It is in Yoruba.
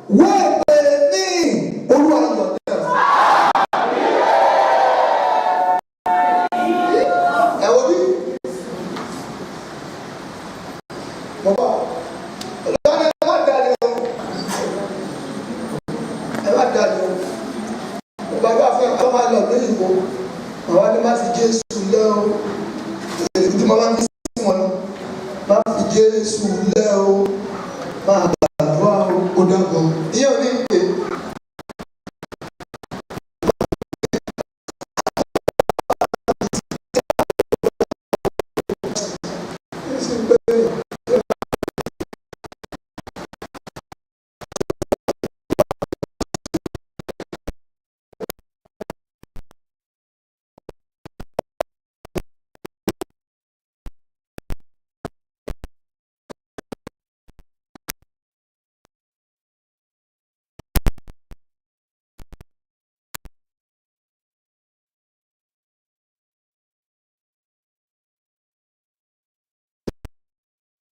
wọ́n pè ní Olúwa yọ̀ dẹ̀. Ẹ wo bí bàbá lọ́nà ẹ má dalẹ̀ o, ẹ má dalẹ̀ o. Bàbá fẹ́ àwọn máa lọ lórí ìbò àwọn ni má fi Jésù lẹ́ o. Èyí tí mo máa ń fi sí wọn lọ má fi Jésù lẹ́ o. Máa gbàdúrà o, ó dàgbọ́n. Iye